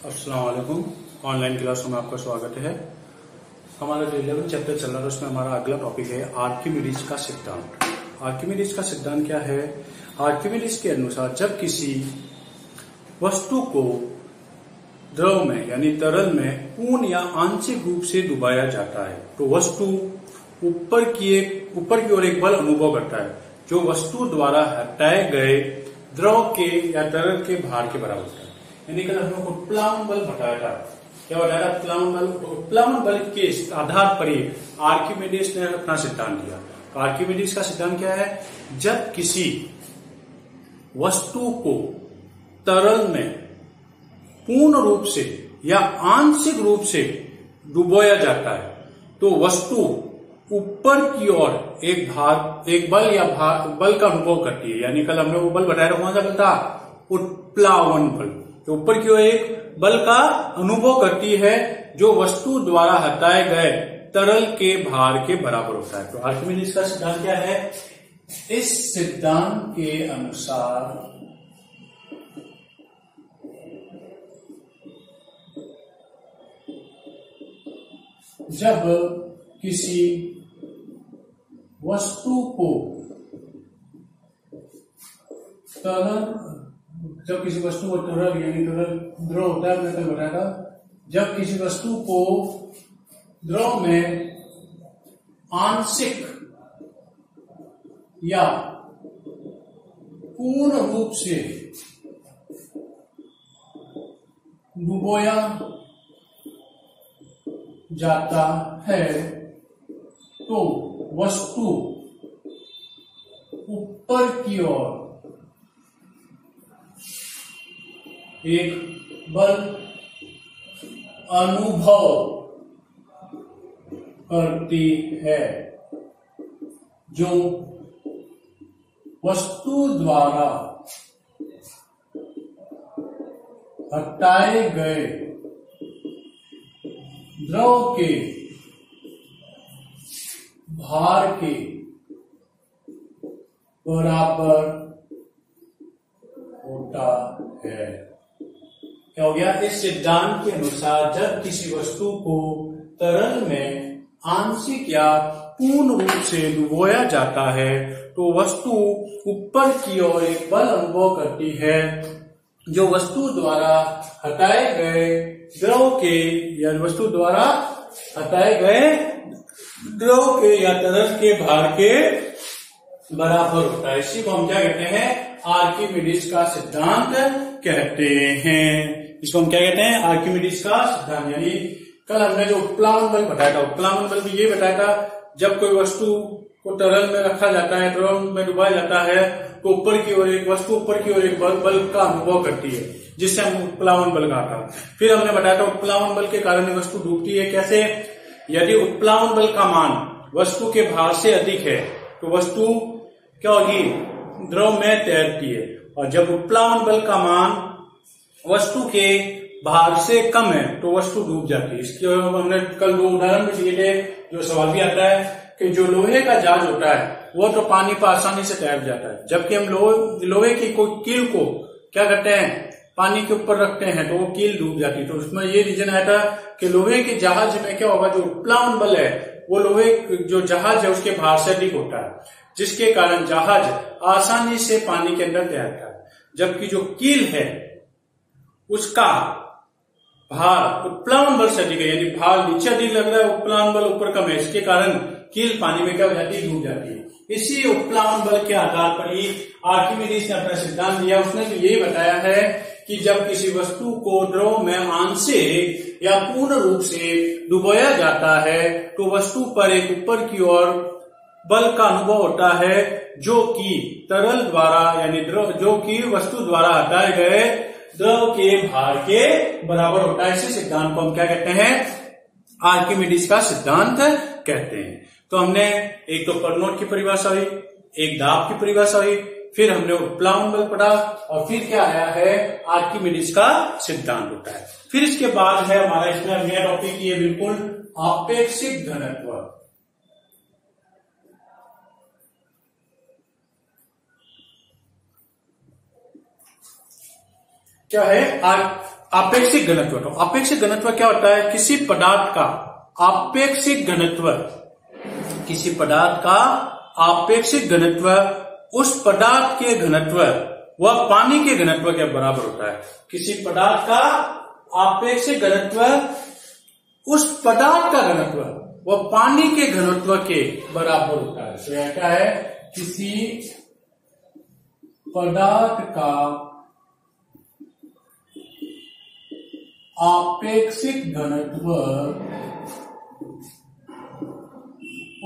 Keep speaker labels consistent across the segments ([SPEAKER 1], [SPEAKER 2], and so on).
[SPEAKER 1] अस्सलाम वालेकुम। ऑनलाइन क्लासों में आपका स्वागत है। हमारा जो 11 चैप्टर चल रहा है उसमें हमारा अगला टॉपिक है आर्किमिडीज का सिद्धांत। आर्किमिडीज का सिद्धांत क्या है? आर्किमिडीज के अनुसार जब किसी वस्तु को द्रव में यानी तरल में पूर्ण या आंशिक रूप से डुबाया जाता है तो वस्तु ऊपर की ओर एक बल अनुभव करता है जो वस्तु द्वारा हटाए गए द्रव के या तरल के भार के बराबर होता है। यानी कल हम लोग उत्प्लावन बल बताया था। क्या बताया था? उत्प्लावन बल के आधार पर ही आर्किमिडीज ने अपना सिद्धांत दिया। तो आर्किमिडीज का सिद्धांत क्या है? जब किसी वस्तु को तरल में पूर्ण रूप से या आंशिक रूप से डुबोया जाता है तो वस्तु ऊपर की ओर एक बल का अनुभव करती है। यानी कल हमने वो बल बताया था, कौन सा बल था? उत्प्लावन बल। तो ऊपर की ओर एक बल का अनुभव करती है जो वस्तु द्वारा हटाए गए तरल के भार के बराबर होता है। तो आर्किमिडीज का सिद्धांत क्या है? इस सिद्धांत के अनुसार जब किसी वस्तु को तरल यानी तरल द्रव होता है, मैंने कल बताया था। जब किसी वस्तु को द्रव में आंशिक या पूर्ण रूप से डुबोया जाता है तो वस्तु ऊपर की ओर एक बल अनुभव करती है जो वस्तु द्वारा हटाए गए द्रव के भार के बराबर होता है। क्या हो गया? इस सिद्धांत के अनुसार जब किसी वस्तु को तरल में आंशिक या पूर्ण रूप से डुबोया जाता है तो वस्तु ऊपर की ओर एक बल अनुभव करती है जो वस्तु द्वारा हटाए गए द्रव के या वस्तु द्वारा हटाए गए द्रव के या तरल के भार के बराबर होता है। इसी को हम क्या कहते हैं? आर्किमिडीज का सिद्धांत कहते हैं। इसको हम क्या कहते हैं? आर्किमिडीज का सिद्धांत। यानी कल हमने जो उत्प्लावन बल बताया था, उत्प्लावन बल भी ये बताया था जब कोई वस्तु को तरल में रखा जाता है, द्रव में डुबाया जाता है तो ऊपर की ओर एक बल का अनुभव करती है जिससे हम उत्प्लावन बल कहा था। फिर हमने बताया था उत्प्लावन बल के कारण वस्तु डूबती है। कैसे? यदि उत्प्लावन बल का मान वस्तु के भार से अधिक है तो वस्तु क्या होगी? द्रव में तैरती है। और जब उत्प्लावन बल का मान वस्तु के भार से कम है तो वस्तु डूब जाती है। इसके हमने कल दो उदाहरण भी दिए थे। जो सवाल भी आता है कि जो लोहे का जहाज होता है वो तो पानी पर आसानी से तैर जाता है, जबकि हम लोहे की कोई कील को क्या करते हैं? पानी के ऊपर रखते हैं तो वो कील डूब जाती है। तो उसमें ये रीजन आया था कि लोहे के जहाज में क्या होगा? जो उत्प्लावन बल है वो लोहे जो जहाज है उसके भार से अधिक होता है, जिसके कारण जहाज आसानी से पानी के अंदर तैरता है, जबकि जो कील है उसका भार उत्प्लावन बल से अधिक है। यदि भार नीचे अधिक लग रहा है, उत्प्लावन बल ऊपर कम है, इसके कारण कील पानी में क्या हो जाती है? डूब जाती है। इसी उत्प्लावन बल के आधार पर ही आर्किमिडीज ने अपना सिद्धांत दिया। उसने तो यही बताया है कि जब किसी वस्तु को द्रव में आंशिक या पूर्ण रूप से डुबोया जाता है तो वस्तु पर एक ऊपर की ओर बल का अनुभव होता है जो कि तरल द्वारा यानी जो कि वस्तु द्वारा हटाए गए द्रव के भार के बराबर होता है। इसी सिद्धांत को हम क्या कहते हैं? आर्किमिडीज का सिद्धांत कहते हैं। तो हमने एक तो परनोट की परिभाषा हुई, एक दाब की परिभाषा हुई, फिर हमने उत्प्लावन बल पढ़ा और फिर क्या आया है? आर्किमिडीज का सिद्धांत होता है। फिर इसके बाद है हमारा इसमें नया टॉपिक ये बिल्कुल आपेक्षिक घनत्व। क्या है? आपेक्षिक घनत्व। तो आपेक्षिक घनत्व क्या होता है? किसी पदार्थ का आपेक्षिक घनत्व, किसी पदार्थ का आपेक्षिक घनत्व उस पदार्थ के घनत्व वह पानी के घनत्व के बराबर होता है। किसी पदार्थ का आपेक्षिक घनत्व उस पदार्थ का घनत्व वह पानी के घनत्व के बराबर होता है। तो यह क्या है? किसी पदार्थ का आपेक्षिक घनत्व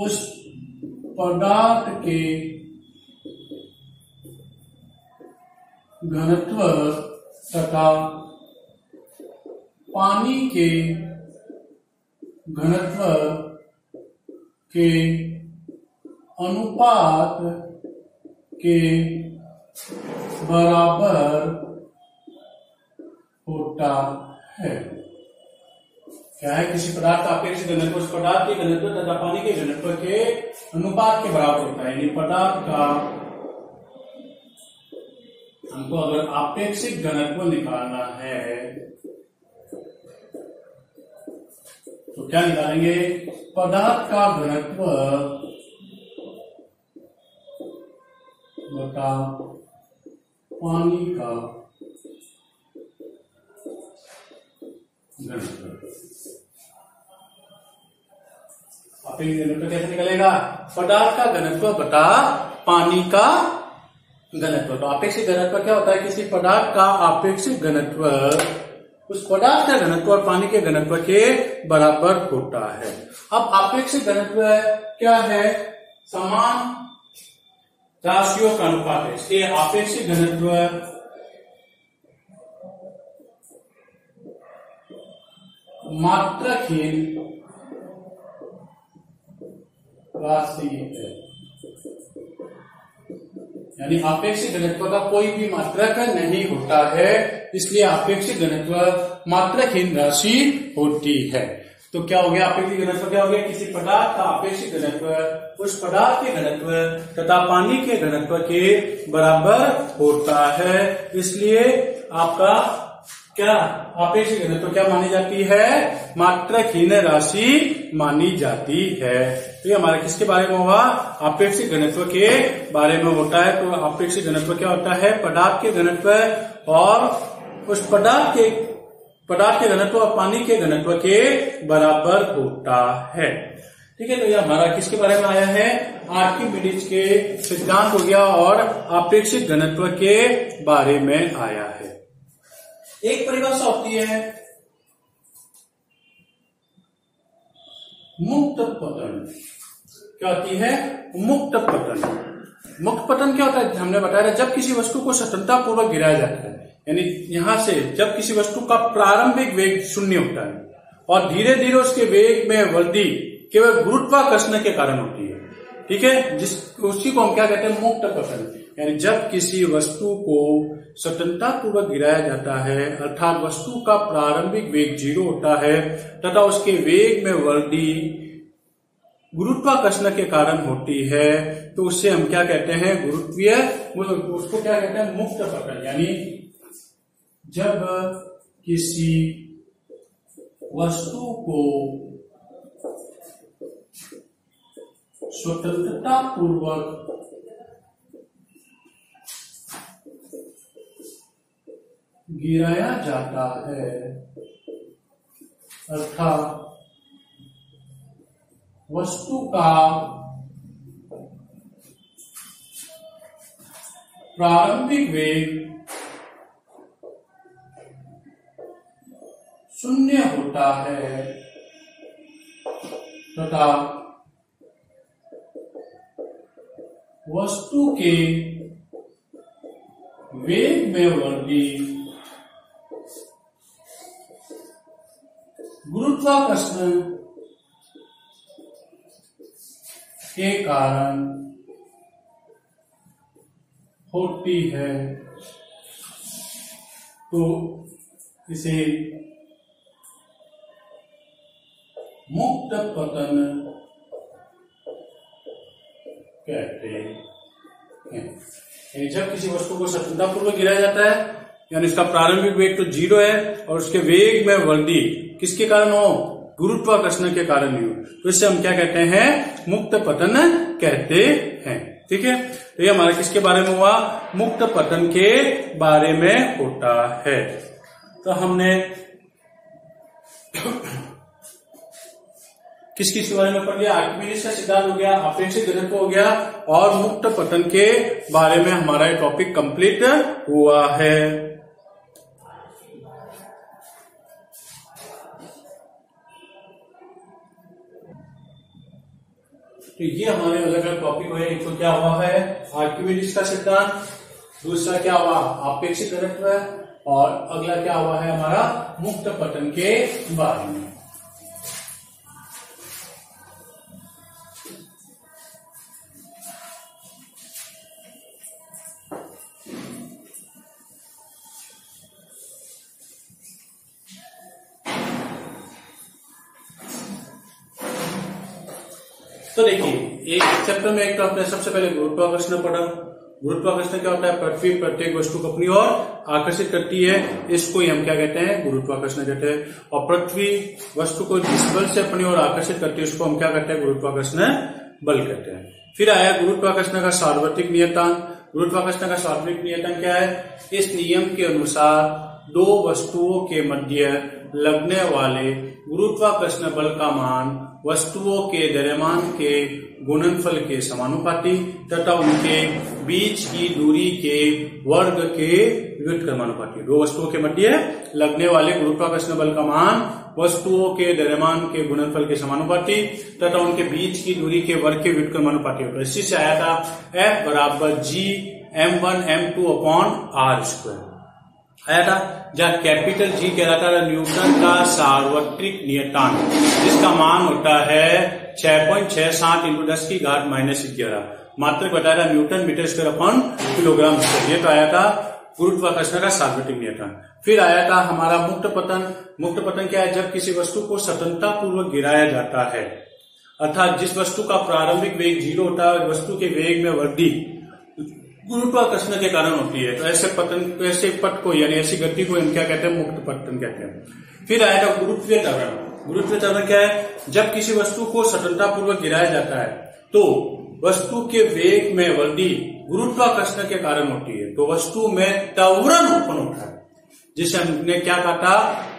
[SPEAKER 1] उस पदार्थ के घनत्व तथा पानी के घनत्व के अनुपात के बराबर होता है। क्या है? किसी पदार्थ का अपेक्षित घनत्व उस पदार्थ के घनत्व तथा पानी के घनत्व के अनुपात के बराबर होता है। यानी पदार्थ का हमको अगर आपेक्षिक घनत्व निकालना है तो क्या निकालेंगे? पदार्थ का घनत्व बटा पानी का घनत्व। आपेक्षिक घनत्व कैसे निकलेगा? पदार्थ का घनत्व बटा पानी का घनत्व। तो आपेक्षिक घनत्व क्या होता है? किसी पदार्थ का आपेक्षिक घनत्व उस पदार्थ का घनत्व और पानी के घनत्व के बराबर होता है। अब आपेक्षिक घनत्व क्या है? समान राशियों का अनुपात है। इसलिए आपेक्षिक घनत्व मात्रहीन राशि है। यानी आपेक्षिक घनत्व का कोई भी मात्रक नहीं होता है, इसलिए आपेक्षिक घनत्व मात्रहीन राशि होती है। तो क्या हो गया? आपेक्षिक घनत्व क्या हो गया? किसी पदार्थ का आपेक्षिक घनत्व उस पदार्थ के घनत्व तथा पानी के घनत्व के बराबर होता है। इसलिए आपका क्या आपेक्षिक घनत्व क्या मानी जाती है? मात्रहीन राशि मानी जाती है। तो ये हमारे किसके बारे में हुआ? आपेक्षिक घनत्व के बारे में होता है। तो आपेक्षिक घनत्व क्या होता है? पदार्थ के घनत्व और उस पदार्थ के घनत्व और पानी के घनत्व के बराबर होता है। ठीक है। तो ये हमारा किसके बारे में आया है? आर्किमिडीज के सिद्धांत हो गया और आपेक्षिक घनत्व के बारे में आया है। एक परिभाषा होती है मुक्त पतन। क्या होती है? मुक्त पतन। मुक्त पतन क्या होता है? हमने बताया जब किसी वस्तु को स्वतंत्रता पूर्वक गिराया जाता है, यानी यहां से जब किसी वस्तु का प्रारंभिक वेग शून्य होता है और धीरे धीरे उसके वेग में वृद्धि केवल गुरुत्वाकर्षण के कारण होती है। ठीक है। उसी को हम क्या कहते हैं? मुक्त पतन। यानी जब किसी वस्तु को स्वतंत्रता पूर्वक गिराया जाता है अर्थात वस्तु का प्रारंभिक वेग 0 होता है तथा उसके वेग में वृद्धि गुरुत्वाकर्षण के कारण होती है, तो उससे हम क्या कहते हैं? गुरुत्वीय। उसको क्या कहते हैं? मुक्त पतन। यानी जब किसी वस्तु को स्वतंत्रता पूर्वक गिराया जाता है अर्थात वस्तु का प्रारंभिक वेग 0 होता है तथा वस्तु के वेग में वृद्धि गुरुत्वाकर्षण के कारण होती है, तो इसे मुक्त पतन कहते हैं। जब किसी वस्तु को स्वतंत्रता पूर्वक गिराया जाता है यानी इसका प्रारंभिक वेग तो 0 है और उसके वेग में वृद्धि किसके कारण हो, गुरुत्वाकर्षण के कारण ही हो, तो इसे हम क्या कहते हैं, मुक्त पतन कहते हैं। ठीक है, तो ये हमारा किसके बारे में हुआ, मुक्त पतन के बारे में होता है। तो हमने किस बारे में पढ़ लिया, आर्किमिडीज का सिद्धांत हो गया, अपेक्षित घनत्व हो गया और मुक्त पतन के बारे में हमारा ये टॉपिक कंप्लीट हुआ है। तो ये हमारे अलग अलग टॉपिक हुए, एक तो क्या हुआ है आर्किमिडीज का सिद्धांत, दूसरा क्या हुआ अपेक्षित घनत्व और अगला क्या हुआ है हमारा मुक्त पतन के बारे में। तो देखिए एक चैप्टर में एक तो आपने सबसे पहले गुरुत्वाकर्षण पढ़ा। गुरुत्वाकर्षण क्या होता है, पृथ्वी प्रत्येक वस्तु को अपनी ओर आकर्षित करती है, इसको ही हम क्या कहते हैं, गुरुत्वाकर्षण कहते हैं। और पृथ्वी वस्तु को जिस बल से अपनी ओर आकर्षित करती है उसको हम क्या कहते हैं, गुरुत्वाकर्षण बल कहते हैं। फिर आया गुरुत्वाकर्षण का सार्वत्रिक नियतांक। गुरुत्वाकर्षण का सार्वत्रिक नियतांक क्या है, इस नियम के अनुसार दो वस्तुओं के मध्य लगने वाले गुरुत्वाकर्षण बल का मान वस्तुओं के द्रव्यमान के गुणनफल के समानुपाती तथा उनके बीच की दूरी के वर्ग के व्युत्क्रमानुपाती। दो वस्तुओं के मध्य लगने वाले गुरुत्वाकर्षण बल का मान वस्तुओं के द्रव्यमान के गुणनफल के समानुपाती तथा उनके बीच की दूरी के वर्ग के व्युत्क्रमानुपाती होता है। इसी से आया था F बराबर G m1 m2 upon r square आया था, जहां कैपिटल G कहलाता है न्यूटन का सार्वत्रिक नियतांक, जिसका मान होता है 6.67 इंटू 10 की घात -11 मात्रक बताया था newton metre square upon kilogram square. ये तो आया था गुरुत्वाकर्षण का सार्वत्रिक नियतांक। फिर आया था हमारा मुक्त पतन। मुक्त पतन क्या है, जब किसी वस्तु को स्वतंत्रता पूर्वक गिराया जाता है, अर्थात जिस वस्तु का प्रारंभिक वेग 0 होता है वस्तु के वेग में वृद्धि गुरुत्वाकर्षण के कारण होती है, तो ऐसे पतन, ऐसे पथ को यानी ऐसी गति को हम क्या कहते हैं, मुक्त पतन कहते हैं। फिर आया था गुरुत्वीय त्वरण। गुरुत्वीय त्वरण क्या है, जब किसी वस्तु को स्वतंत्रता पूर्वक गिराया जाता है तो वस्तु के वेग में वृद्धि गुरुत्वाकर्षण के कारण होती है, तो वस्तु में त्वरण उत्पन्न होता है, जिसे हमने क्या कहा था,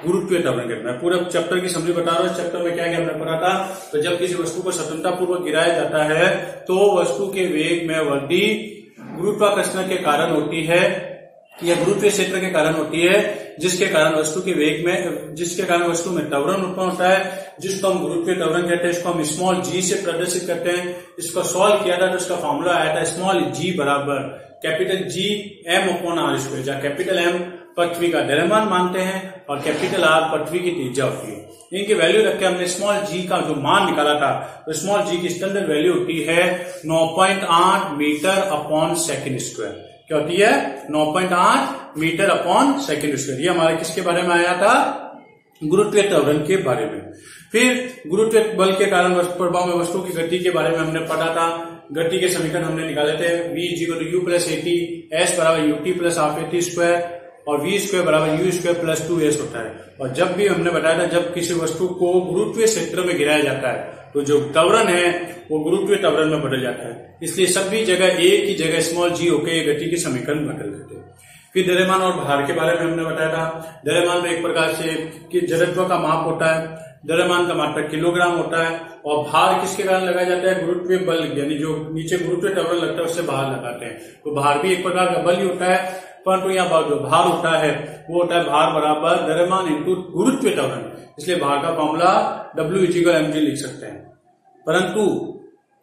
[SPEAKER 1] गुरुत्वीय त्वरण कहते हैं। पूरा चैप्टर की समरी बता रहा हूं, चैप्टर में क्या क्या हमने पढ़ा था। तो जब किसी वस्तु को स्वतंत्रता पूर्वक गिराया जाता है तो वस्तु के वेग में वृद्धि गुरुत्वाकर्षण के कारण होती है या गुरुत्वीय क्षेत्र के कारण होती है, जिसके कारण वस्तु के वेग में, जिसके कारण वस्तु में त्वरण उत्पन्न होता है, जिसको हम गुरुत्वीय त्वरण कहते हैं। इसको हम स्मॉल g से प्रदर्शित करते हैं। इसको सॉल्व किया था तो इसका फॉर्मूला आया था स्मॉल g बराबर capital G m upon r square, जहाँ कैपिटल M पृथ्वी का द्रव्यमान मानते हैं और कैपिटल R पृथ्वी की त्रिज्या होती है। इनकी वैल्यू रख के हमने स्मॉल g का जो मान निकाला था, तो स्मॉल g की स्टैंडर्ड वैल्यू होती है 9.8 मीटर अपॉन सेकेंड स्क्वायर। क्या होती है, 9.8 मीटर अपॉन सेकेंड स्क्वायर। ये हमारे किसके बारे में आया था, गुरुत्वीय त्वरण के बारे में। फिर गुरुत्वीय बल के कारण प्रभाव में वस्तु की गति के बारे में हमने पढ़ा था। गति के समीकरण हमने निकाले थे, v = u + at, s बराबर ut + हाफ at स्क्वायर और v स्क्वायर बराबर u स्क्वायर + 2s होता है। और जब भी हमने बताया था, जब किसी वस्तु को गुरुत्वीय क्षेत्र में गिराया जाता है तो जो त्वरण है वो गुरुत्वीय त्वरण में बदल जाता है, इसलिए सभी जगह एक ही जगह स्मॉल g होकर ये गति के समीकरण बदल देते हैं। फिर द्रव्यमान और भार के बारे में हमने बताया था। द्रव्यमान में एक प्रकार से कि जड़त्व का माप होता है, द्रव्यमान का मात्रक किलोग्राम होता है, और भार किसके कारण लगाया जाता है, गुरुत्वीय बल, यानी जो नीचे गुरुत्वीय त्वरण लगता है उससे भार लगाते हैं। तो भार भी एक प्रकार का बल ही होता है, परंतु यहाँ जो भार होता है वो होता है भार बराबर द्रव्यमान इंटू गुरुत्वीय त्वरण, इसलिए भार का फॉर्मूला W = mg लिख सकते हैं। परंतु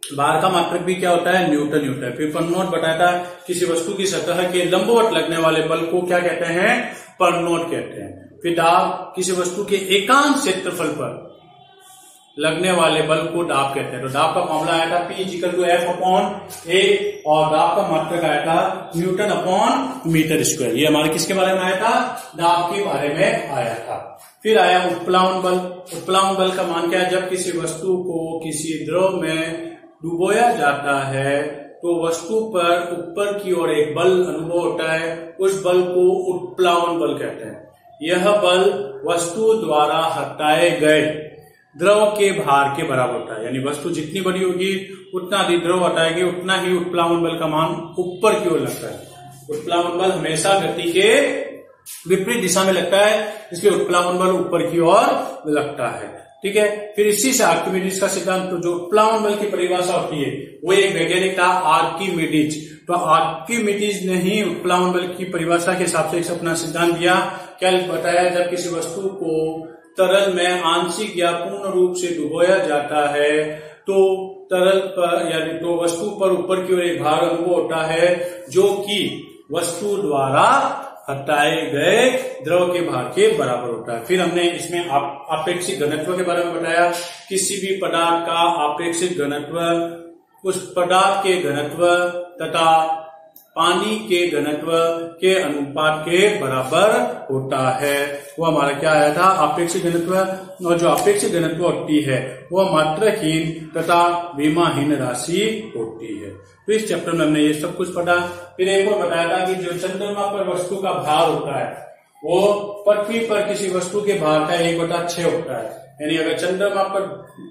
[SPEAKER 1] भार का मात्रक भी क्या होता है, न्यूटन ही होता है। फिर परनोट बताया था, किसी वस्तु की सतह के लंबवत लगने वाले बल को क्या कहते हैं, परनोट कहते हैं। फिर दाब, किसी वस्तु के एकांक क्षेत्रफल पर लगने वाले बल को दाब कहते हैं। तो दाब का फॉर्मूला आया था P = F/A और दाब का मात्रक आया था न्यूटन अपॉन मीटर स्क्वायर। ये हमारे किसके बारे में आया था, दाब के बारे में आया था। फिर आया उत्प्लावन बल। उत्प्लावन बल का मान क्या है, जब किसी वस्तु को किसी द्रव में डुबोया जाता है तो वस्तु पर ऊपर की ओर एक बल अनुभव होता है, उस बल को उत्प्लावन बल कहते हैं। यह बल वस्तु द्वारा हटाए गए द्रव के भार के बराबर होता है, यानी वस्तु जितनी बड़ी होगी उतना अधिक द्रव हटाएगी, उतना ही उत्प्लावन बल का मान ऊपर की ओर लगता है। उत्प्लावन बल हमेशा गति के विपरीत दिशा में लगता है, इसलिए उत्प्लावन बल ऊपर की ओर लगता है। ठीक है, फिर इसी से आर्किमिडीज का सिद्धांत, तो जो उत्प्लावन बल की परिभाषा होती है वो एक वैज्ञानिक था आर्किमिडीज। तो आर्किमिडीज ने ही उत्प्लावन बल की परिभाषा के हिसाब से अपना सिद्धांत दिया। क्या बताया, जब किसी वस्तु को तरल में आंशिक या पूर्ण रूप से डुबोया जाता है तो तरल पर यानी तो वस्तु पर ऊपर की ओर एक भार अनुभव होता है जो कि वस्तु द्वारा हटाए गए द्रव के भार के बराबर होता है। फिर हमने इसमें आपेक्षिक घनत्व के बारे में बताया। किसी भी पदार्थ का आपेक्षिक घनत्व उस पदार्थ के घनत्व तथा पानी के घनत्व के अनुपात के बराबर होता है। वो हमारा क्या आया था, आपेक्षिक घनत्व। और जो आपेक्षिक घनत्व होती है वह मात्रहीन तथा विमाहीन राशि होती है। तो इस चैप्टर में हमने ये सब कुछ पढ़ा। फिर एक और बताया था कि जो चंद्रमा पर वस्तु का भार होता है वो पृथ्वी पर किसी वस्तु के भार का 1/6 होता है। यानी अगर चंद्रमा पर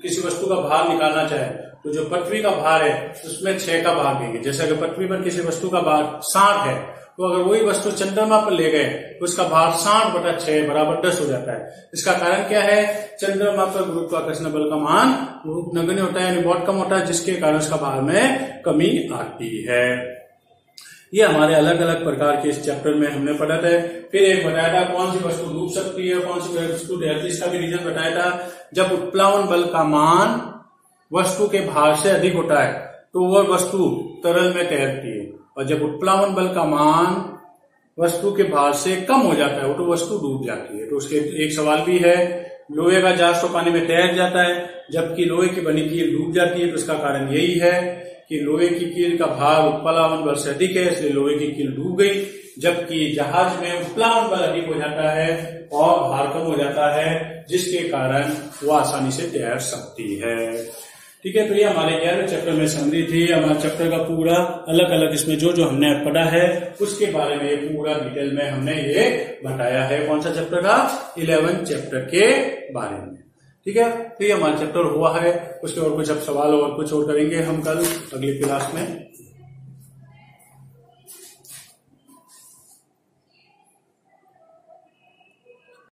[SPEAKER 1] किसी वस्तु का भार निकालना चाहे तो जो पृथ्वी का भार है उसमें 6 का भाग देंगे। जैसे अगर पृथ्वी पर किसी वस्तु का भार 60 है तो अगर वही वस्तु चंद्रमा पर ले गए तो उसका भार 60/6 बराबर 10 हो जाता है। इसका कारण क्या है, चंद्रमा पर गुरुत्वाकर्षण बल का मान नगण्य होता है, यानी बहुत कम होता है, जिसके कारण उसका भार में कमी आती है। ये हमारे अलग अलग प्रकार के इस चैप्टर में हमने पढ़ा था। फिर एक बताया था कौन सी वस्तु डूब सकती है, कौन सी वस्तु तैरती, इसका भी रीजन बताया था। जब उत्प्लावन बल का मान वस्तु के भार से अधिक होता है तो वह वस्तु तरल में तैरती है, और जब उत्प्लावन बल का मान वस्तु के भार से कम हो जाता है तो वस्तु डूब जाती है। तो उसके एक सवाल भी है, लोहे का जहाज तो पानी में तैर जाता है जबकि लोहे की बनी कील डूब जाती है। तो इसका कारण यही है कि लोहे की कील का भार उत्प्लावन बल से अधिक है, इसलिए लोहे की कील डूब गई, जबकि जहाज में उत्प्लावन बल अधिक हो जाता है और भार कम हो जाता है, जिसके कारण वो आसानी से तैर सकती है। ठीक है, तो ये हमारे 11वें चैप्टर में समरी थी। हमारा चैप्टर का पूरा अलग अलग इसमें जो जो हमने पढ़ा है उसके बारे में ये पूरा डिटेल में हमने ये बताया है। कौन सा चैप्टर का, 11 चैप्टर के बारे में। ठीक है, तो ये हमारा चैप्टर हुआ है। उसके और कुछ अब सवाल और कुछ और करेंगे हम कल अगली क्लास में।